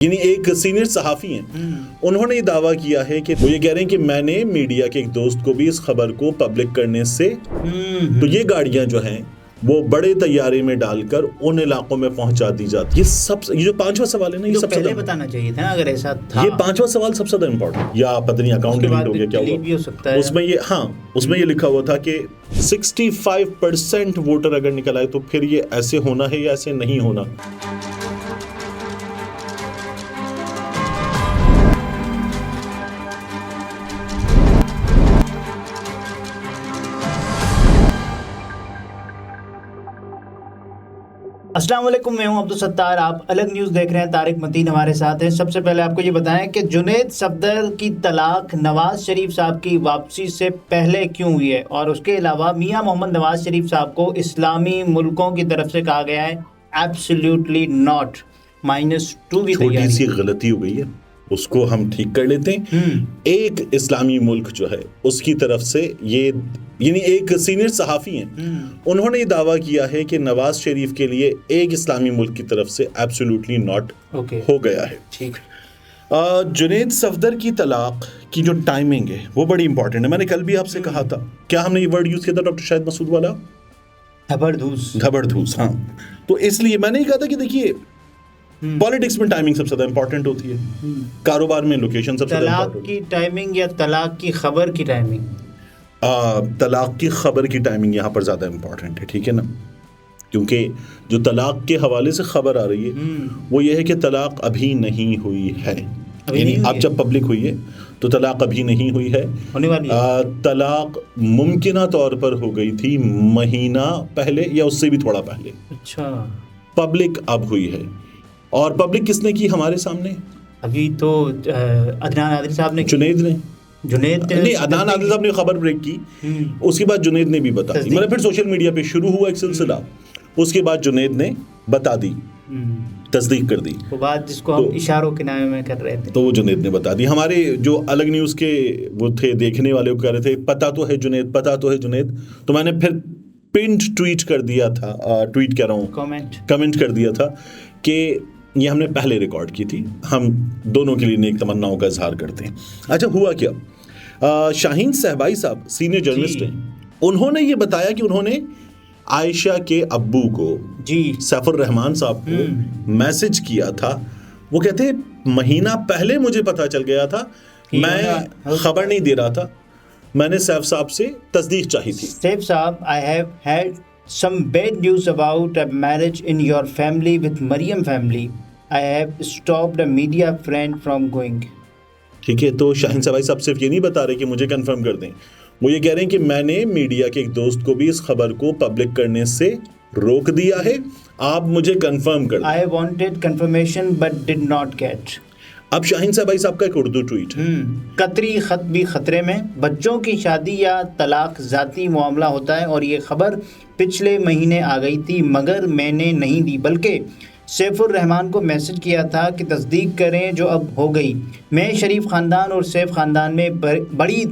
यानी एक सीनियर सहाफ़ी हैं, उन्होंने ये दावा किया है कि वो ये कह रहे हैं कि मैंने मीडिया के एक दोस्त को भी इस खबर को पब्लिक करने से तो ये गाड़ियां जो हैं वो बड़े तैयारे में डालकर उन इलाकों में पहुंचा दी जाती। ये जो पांचवा सवाल है ना, ये तो सबसे पहले बताना चाहिए था ना अगर ऐसा था। ये पांचवा सवाल सबसे ज्यादा इंपॉर्टेंट, या पता नहीं अकाउंट डिलीट हो गया क्या हुआ, भी हो सकता है उसमें ये उसमें ये लिखा हुआ था कि 65% वोटर अगर निकल आए तो फिर ये ऐसे होना है या ऐसे नहीं होना। अस्सलाम वालेकुम, मैं हूं अब्दुल सत्तार। आप अलग न्यूज़ देख रहे हैं। तारिक मतीन हमारे साथ हैं। सबसे पहले आपको ये बताएं कि जुनैद सफदर की तलाक नवाज शरीफ साहब की वापसी से पहले क्यों हुई है, और उसके अलावा मियां मोहम्मद नवाज शरीफ साहब को इस्लामी मुल्कों की तरफ से कहा गया है एब्सोल्युटली नॉट, -2 की छोटी सी गलती हो गई है, उसको हम ठीक कर लेते हैं। एक इस्लामी मुल्क जो है उसकी तरफ से ये, यानी एक सीनियर सहाफ़ी हैं, उन्होंने ये दावा किया है कि नवाज शरीफ के लिए एक इस्लामी मुल्क की तरफ से एब्सोल्युटली नॉट हो गया है। ठीक। जुनैद सफदर की तलाक की जो टाइमिंग है वो बड़ी इंपॉर्टेंट है। मैंने कल भी आपसे कहा था, क्या हमने ये वर्ड यूज किया था डॉक्टर शाहिद मसूद वाला, धबड़धूस। हाँ, तो इसलिए मैंने ये कहा था कि देखिए पॉलिटिक्स में टाइमिंग सबसे ज्यादा इंपॉर्टेंट होती है, कारोबार में लोकेशन सबसे ज्यादा तलाक की टाइमिंग या तलाक की खबर की टाइमिंग। तलाक की खबर की टाइमिंग यहाँ पर ज़्यादा इम्पॉर्टेंट है, ठीक है ना, क्योंकि जो तलाक के हवाले से खबर आ रही है वो ये है कि तलाक अभी नहीं हुई है। यानी अब जब पब्लिक हुई है तो तलाक अभी नहीं हुई है, होने वाली है। तलाक मुमकिना तौर पर हो गई थी महीना पहले या उससे भी थोड़ा पहले। अच्छा, पब्लिक अब हुई है, और पब्लिक किसने की हमारे सामने? अभी तो अदनान आदिल साहब ने, जुनैद नहीं, अदनान आदिल साहब ने खबर ब्रेक की, उसके बाद जुनैद ने भी बता दी। मतलब फिर सोशल मीडिया पे शुरू हुआ एक सिलसिला, उसके बाद जुनैद ने बता दी, तस्दीक कर दी, वो बात जिसको हम इशारों के नामे में कर रहे थे, तो वो जुनैद ने बता दी। हमारे जो अलग न्यूज़ के वो थे देखने वाले, वो कह रहे थे पता तो है जुनैद, पता तो है जुनैद, तो मैंने फिर पिंड ट्वीट कर दिया था, ट्वीट कह रहा हूँ, कमेंट कर दिया था कि ये हमने पहले रिकॉर्ड की थी, हम दोनों के लिए नेक तमन्नाओं का इजहार करते हैं। अच्छा, हुआ क्या, शाहीन सहबाई साहब सीनियर जर्नलिस्ट हैं, उन्होंने ये बताया कि उन्होंने आयशा के अब्बू को, सैफुर रहमान साहब को मैसेज किया था। वो कहते हैं महीना पहले मुझे पता चल गया था, मैं खबर नहीं दे रहा था, मैंने सैफ साहब से तस्दीक चाहिए थी। सैफ साहब, I have had some bad news about a marriage in your family with Mariam family. I have stopped a media friend from going. ठीक है, तो शाहीन सवाई साहब सिर्फ ये नहीं बता रहे कि मुझे कंफर्म कर दें, वो ये कह रहे हैं कि मैंने मीडिया के एक दोस्त को भी इस खबर को पब्लिक करने से रोक दिया है, आप मुझे कंफर्म कर दें। I wanted confirmation but did not get. अब शाहीन सवाई साहब का एक उर्दू ट्वीट है, कतरी खत भी खतरे में, बच्चों की शादी या तलाक जाती मामला होता है, और ये खबर पिछले महीने आ गई थी मगर मैंने नहीं दी, बल्कि सैफुर रहमान को मैसेज किया था कि तस्दीक करें, जो अब हो गई। मैं शरीफ ख़ानदान और सैफ ख़ानदान में बड़ी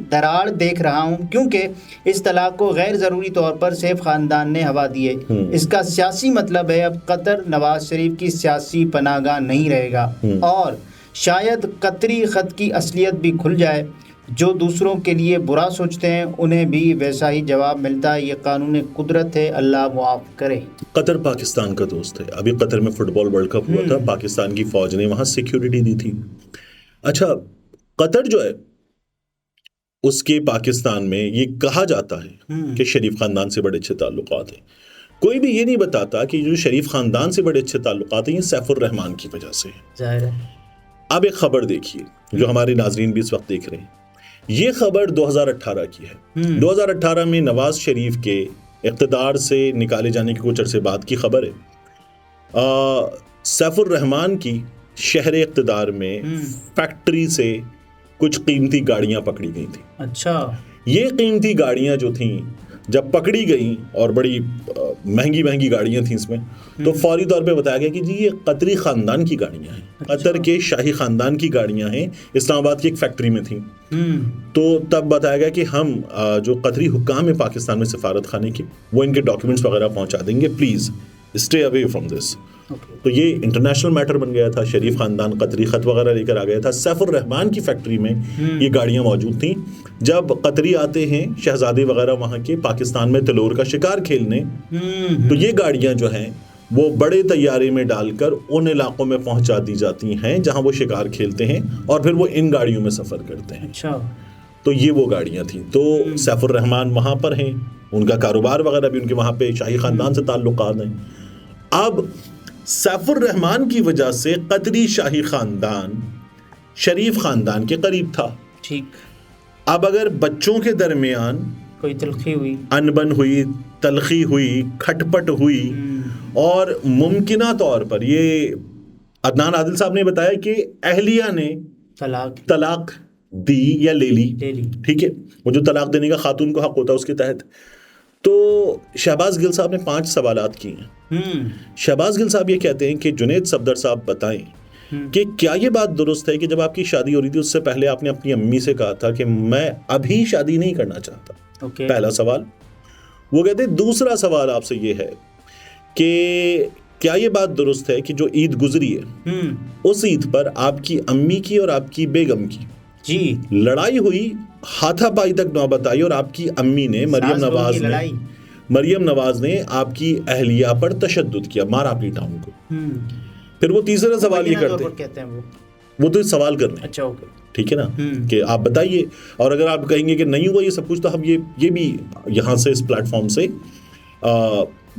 दरार देख रहा हूं, क्योंकि इस तलाक को गैर ज़रूरी तौर पर सैफ ख़ानदान ने हवा दी है। इसका सियासी मतलब है अब कतर नवाज शरीफ की सियासी पनाहगाह नहीं रहेगा, और शायद कतरी ख़त की असलियत भी खुल जाए। जो दूसरों के लिए बुरा सोचते हैं उन्हें भी वैसा ही जवाब मिलता है, ये कानून कुदरत है, अल्लाह मुआफ़ करे। कतर पाकिस्तान का दोस्त है, अभी कतर में फुटबॉल वर्ल्ड कप हुआ था, पाकिस्तान की फ़ौज ने वहाँ सिक्योरिटी दी थी। अच्छा, कतर जो है उसके पाकिस्तान में ये कहा जाता है कि शरीफ ख़ानदान से बड़े अच्छे ताल्लुकात हैं। कोई भी ये नहीं बताता कि जो शरीफ ख़ानदान से बड़े अच्छे ताल्लुकात हैं ये सैफुर रहमान की वजह से है। जाहिर है। अब एक ख़बर देखिए जो हमारे नाजरीन भी इस वक्त देख रहे हैं, ये खबर 2018 की है। 2018 में नवाज शरीफ के इक़्तिदार से निकाले जाने के कुछ अरसे बाद की खबर है। सैफुर रहमान की शहर इक़्तिदार में फैक्ट्री से कुछ कीमती गाड़ियां पकड़ी गई थी। अच्छा, ये कीमती गाड़ियां जो थी जब पकड़ी गई, और बड़ी महंगी महंगी गाड़ियां थी इसमें, तो फौरी तौर पे बताया गया कि जी ये कतरी ख़ानदान की गाड़ियां हैं। अच्छा। कतर के शाही ख़ानदान की गाड़ियां हैं, इस्लामाबाद की एक फैक्ट्री में थी। तो तब बताया गया कि हम जो कतरी हुक्काम है पाकिस्तान में सफारत खाने की, वो इनके डॉक्यूमेंट्स वगैरह पहुंचा देंगे, please stay away from this. तो ये इंटरनेशनल मैटर बन गया था। शरीफ खानदान कतरी खत वगैरह लेकर आ गया था। सैफुर रहमान की फैक्ट्री में ये गाड़ियां मौजूद थी। जब कतरी आते हैं शहजादे वगैरह वहाँ के पाकिस्तान में तलोर का शिकार खेलने, तो ये गाड़ियां जो हैं वो बड़े तैयारे में डालकर उन इलाकों में पहुंचा दी जाती हैं जहां वो शिकार खेलते हैं और फिर वो इन गाड़ियों में सफ़र करते हैं। अच्छा, तो ये वो गाड़ियां थी। तो सैफुर रहमान वहाँ पर हैं, उनका कारोबार वगैरह भी उनके वहाँ पे शाही ख़ानदान से ताल्लुकात हैं। अब सैफुर रहमान की वजह से कतरी शाही ख़ानदान शरीफ ख़ानदान के करीब था। ठीक। अब अगर बच्चों के दरमियान कोई तलखी हुई, अनबन हुई, तलखी हुई, खटपट हुई और मुमकिना तौर पर ये अदनान आदिल साहब ने बताया कि अहलिया ने तलाक दी या ले ली, ठीक है, वो जो तलाक देने का खातून को हक होता है उसके तहत। तो शहबाज गिल साहब ने 5 सवालात किए हैं। शहबाज गिल साहब ये कहते हैं कि जुनैद सफदर साहब बताएं कि क्या ये बात दुरुस्त है कि जब आपकी शादी हो रही थी उससे पहले आपने अपनी अम्मी से कहा था कि मैं अभी शादी नहीं करना चाहता। पहला सवाल। वो कहते हैं दूसरा सवाल आपसे ये है कि क्या ये बात दुरुस्त है कि जो ईद गुजरी है उस ईद पर आपकी अम्मी की और आपकी बेगम की लड़ाई हुई, हाथापाई तक नौबत आई और आपकी अम्मी ने मरियम नवाज ने आपकी अहलिया पर तशद्दुद किया, मारा पीटा उनको। फिर वो तीसरा सवाल ये करते हैं, वो तो सवाल कर रहे हैं, अच्छा ओके, ठीक है ना, कि आप बताइए। और अगर आप कहेंगे कि नहीं हुआ ये सब कुछ, तो हम ये भी यहाँ से इस प्लेटफॉर्म से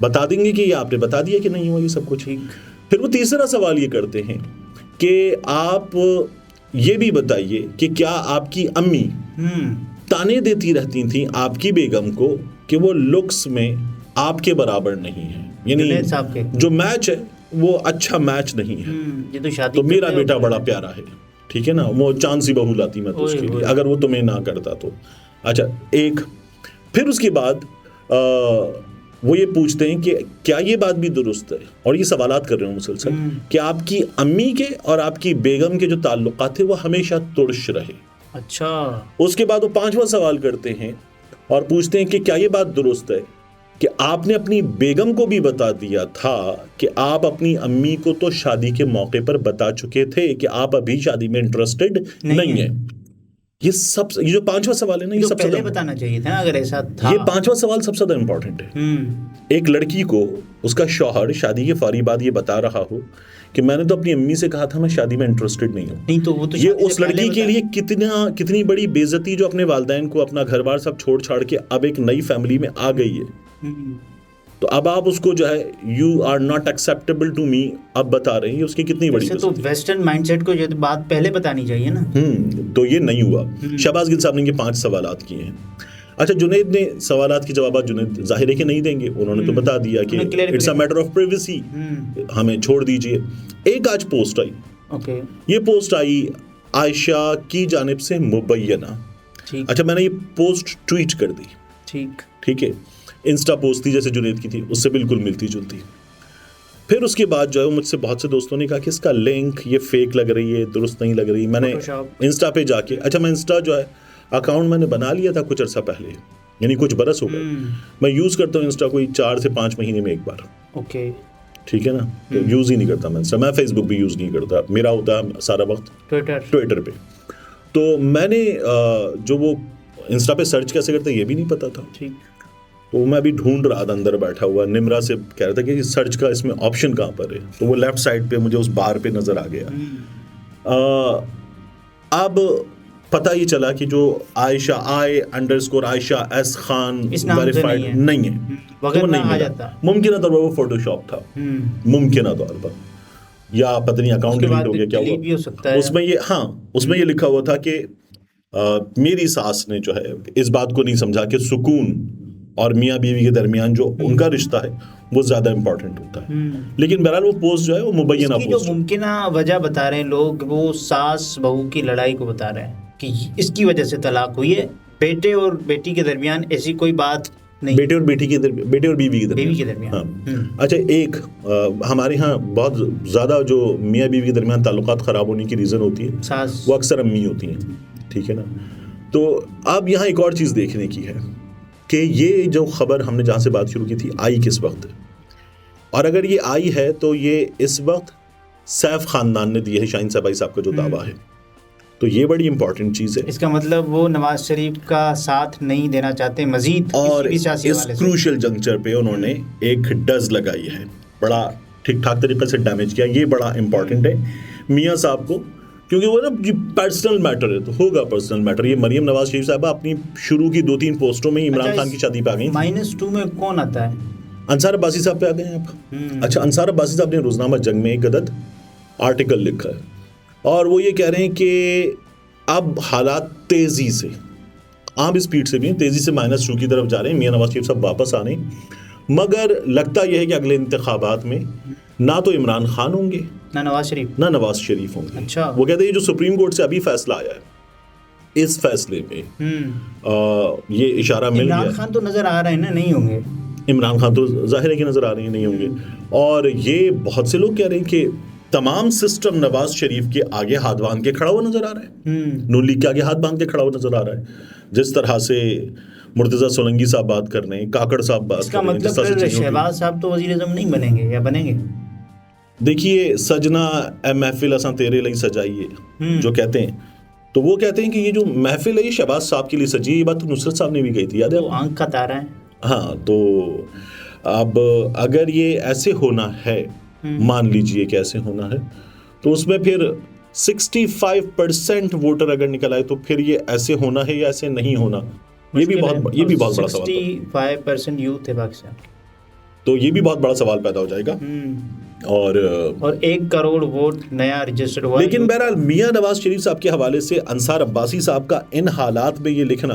बता देंगे कि ये आपने बता दिया कि नहीं हुआ ये सब कुछ। फिर वो तीसरा सवाल ये करते हैं कि आप ये भी बताइए कि क्या आपकी अम्मी ताने देती रहती थी आपकी बेगम को कि वो लुक्स में आपके बराबर नहीं है, यानी जो मैच है वो अच्छा मैच नहीं है, ये तो शादी तो मेरा बेटा बड़ा प्यारा है, ठीक है ना, वो चांद सी बहू लाती मैं तो उसके लिए, अगर वो तुम्हें ना करता तो। अच्छा, एक फिर उसके बाद वो ये पूछते हैं कि क्या ये बात भी दुरुस्त है, और ये सवालात कर रहे हो मुसलसल, कि आपकी अम्मी के और आपकी बेगम के जो ताल्लुकात थे वो हमेशा तुर्श रहे। अच्छा। उसके बाद वो 5वां सवाल करते हैं और पूछते हैं कि क्या ये बात दुरुस्त है कि आपने अपनी बेगम को भी बता दिया था कि आप अपनी अम्मी को तो शादी के मौके पर बता चुके थे कि आप अभी शादी में इंटरेस्टेड नहीं है। ये जो 5वां सवाल है ना, ये सबसे पहले बताना चाहिए था अगर ऐसा था। ये 5वां सवाल सबसे ज्यादा इंपॉर्टेंट है। एक लड़की को उसका शौहर शादी के फौरी बाद ये बता रहा हो कि मैंने तो अपनी अम्मी से कहा था मैं शादी में इंटरेस्टेड नहीं हूँ, नहीं तो वो तो ये उस लड़की के लिए कितनी बड़ी बेइज्जती, जो अपने वालिदैन को, अपना घर बार सब छोड़ छाड़ के अब एक नई फैमिली में आ गई है। तो अब आप उसको जो है you are not acceptable to me अब बता रहे हैं, उसकी कितनी बड़ी तो वेस्टर्न माइंडसेट को जो बात पहले बतानी चाहिए ना। तो ये नहीं हुआ। शहबाज गिल साहब ने ये 5 सवालात किए हैं। अच्छा, जुनैद ने सवालात के जवाब जुनैद जाहिर है कि नहीं देंगे, उन्होंने तो बता दिया कि it's a matter of privacy, हमें छोड़ दीजिए। एक आज पोस्ट आई, ये पोस्ट आई आयशा की जानिब से मुबैयना। अच्छा, मैंने ये पोस्ट ट्वीट कर दी, ठीक है, इंस्टा पोस्ट थी जैसे जुनैद की थी, उससे बिल्कुल मिलती जुलती। फिर उसके बाद जो है मुझसे बहुत से दोस्तों ने कहा कि इसका लिंक ये फेक लग रही है, दुरुस्त नहीं लग रही। मैंने इंस्टा पे जाके, अच्छा मैं इंस्टा जो है अकाउंट मैंने बना लिया था कुछ अर्सा पहले, यानी कुछ बरस हो गए। मैं यूज़ करता हूँ इंस्टा कोई 4 से 5 महीने में एक बार, ठीक है ना, तो यूज़ ही नहीं करता मैं इंस्टा। मैं फेसबुक भी यूज़ नहीं करता, मेरा होता है सारा वक्त ट्विटर पे। तो मैंने जो वो इंस्टा पे सर्च कैसे करते ये भी नहीं पता था, तो मैं अभी ढूंढ रहा था, अंदर बैठा हुआ निमरा से कह रहा था कि सर्च का इसमें ऑप्शन कहाँ पर है, तो वो लेफ्ट साइड पे मुझे उस बार पे नज़र आ गया। अब पता ये चला कि जो Ayesha _Aisha S Khan verified नहीं है, तो नहीं मिला। मुमकिन तौर पर वो फोटोशॉप था, मुमकिन तौर पर, या पता नहीं अकाउंट डिलीट हो गया, क्या हुआ उसमें। ये उसमें ये लिखा हुआ था कि मेरी सास ने जो है इस बात को नहीं समझा कि सुकून और मियाँ बीवी के दरमियान जो उनका रिश्ता है वो ज़्यादा इंपॉर्टेंट होता है। लेकिन बहरहाल वो पोस्ट जो है वो मुबैना पोस्ट, जो मुमकिन वजह बता रहे हैं लोग, वो सास बहू की लड़ाई को बता रहे हैं कि इसकी वजह से तलाक हुई है। बेटे और बेटी के दरमियान ऐसी कोई बात नहीं, बेटे और बीवी के दरमियान। हाँ। अच्छा, एक हमारे यहाँ बहुत ज़्यादा जो मियाँ बीवी के दरमियान ताल्लुकात ख़राब होने की रीज़न होती है सास, वो अक्सर अम्मी होती हैं, ठीक है ना। तो अब यहाँ एक और चीज़ देखने की है कि ये जो खबर हमने जहाँ से बात शुरू की थी आई किस वक्त, और अगर ये आई है तो ये इस वक्त सैफ खानदान ने दी है, शाहीन सबाई साहब का जो दावा है, तो ये बड़ी इंपॉर्टेंट चीज़ है। इसका मतलब वो नवाज शरीफ का साथ नहीं देना चाहते मजीद, और इस क्रूशल जंक्चर पे उन्होंने एक डज लगाई है, बड़ा ठीक ठाक तरीके से डैमेज किया। ये बड़ा इंपॉर्टेंट है मियाँ साहब को, क्योंकि वो ना पर्सनल मैटर है तो होगा पर्सनल मैटर। ये मरियम नवाज शरीफ साहब अपनी शुरू की 2-3 पोस्टों में इमरान खान की शादी पे आ गई। -2 में कौन आता है? अंसार अब्बासी साहब पे आ गए हैं आप। अच्छा, अंसार अब्बासी साहब ने रोजनामा जंग में एक गदद आर्टिकल लिखा है और वो ये कह रहे हैं कि अब हालात तेजी से, आम स्पीड से भी तेजी से -2 की तरफ जा रहे हैं। मियां नवाज शरीफ साहब वापस आ रहे हैं, मगर लगता यह है कि अगले इंतखाबात में ना तो इमरान खान होंगे ना नवाज शरीफ होंगे। अच्छा, वो कहते हैं जो सुप्रीम कोर्ट से अभी फैसला आया है, इस फैसले में ये इशारा मिल गया। इमरान खान तो नजर आ रहे हैं ना, नहीं होंगे। इमरान खान तो जाहिर है कि नजर आ रहे हैं नहीं होंगे। और ये बहुत से लोग कह रहे हैं कि तमाम सिस्टम नवाज शरीफ के आगे हाथ बांध के खड़ा हुआ नजर आ रहा है, नून लीग के आगे हाथ बांध के खड़ा हुआ नजर आ रहा है। जिस तरह से मुर्तजा सोलंकी साहब बात कर रहे हैं, काकड़ साहब बात कर रहे हैं, मतलब शहबाज साहब तो वज़ीर-ए-आज़म नहीं बनेंगे या बनेंगे? देखिए, सजना ए महफिल असां तेरे लिए सजाई है जो कहते हैं, तो वो कहते हैं कि ये जो महफिल है ये शहबाज साहब के लिए सजी है। ये बात तो नुसरत साहब ने भी कही थी, याद है? तो आंख का तारा है। हाँ, तो अब अगर ये ऐसे होना है, मान लीजिए कि ऐसे होना है, तो उसमें फिर 65% वोटर अगर निकल आए तो फिर ये ऐसे होना है या ऐसे नहीं होना, ये भी बहुत बड़ा सवाल। 65% यूथ है पाकिस्तान, तो ये भी बहुत बड़ा सवाल पैदा हो जाएगा। और 1 करोड़ वोट नया रजिस्टर्ड हुआ। लेकिन बहरहाल मियां नवाज शरीफ साहब के हवाले से अंसार अब्बासी साहब का इन हालात में ये लिखना,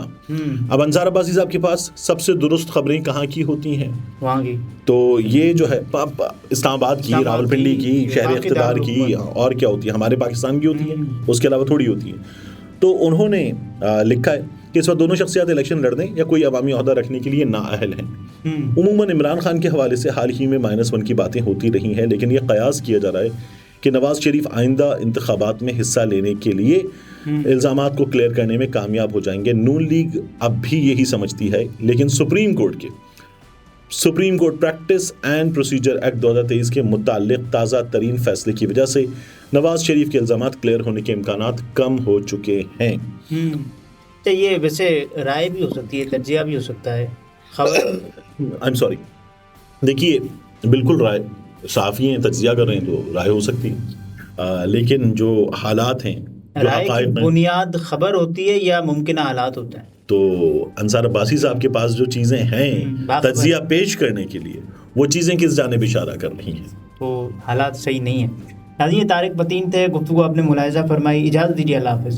अब अंसार अब्बासी साहब के पास सबसे दुरुस्त खबरें कहाँ की होती हैं? वहाँ की। तो ये जो है इस्लामाबाद की, रावलपिंडी की, शहर इख्तिदार की, और क्या होती है, हमारे पाकिस्तान की होती है, उसके अलावा थोड़ी होती है। तो उन्होंने लिखा है कि इस वक्त दोनों शख्सियात इलेक्शन लड़ने या कोई अवामी ओहदा रखने के लिए नाअहल हैं। उमूमन इमरान खान के हवाले से हाल ही में -1 की बातें होती रही हैं, लेकिन यह कयास किया जा रहा है कि नवाज शरीफ आइंदा इंतखाबात में हिस्सा लेने के लिए इल्ज़ामात को क्लियर करने में कामयाब हो जाएंगे। नून लीग अब भी यही समझती है, लेकिन supreme court practice and procedure act 2023 के मुताल्लिक ताज़ा तरीन फैसले की वजह से नवाज शरीफ के इल्ज़ामात क्लियर होने के इम्कानात कम हो चुके हैं। तो ये वैसे राय भी हो सकती है, तज्जिया भी हो सकता है, खबर आई एम सॉरी, देखिए बिल्कुल राय साफ़ ही है, तज्जिया कर रहे हैं तो राय हो सकती है, लेकिन जो हालात हैं, राय की बुनियाद खबर होती है या मुमकिन हालात होता है? तो अंसार अब्बासी साहब के पास जो चीज़ें हैं तज्जिया पेश करने के लिए, वो चीज़ें किस जानिब इशारा कर रही हैं? तो हालात सही नहीं है। नाज़रीन, तारिक पतीन थे, गुफ्तगू आपने मुलाहिज़ा फरमाई। इजाज़त दीजिए, अल्लाह हाफ़िज़।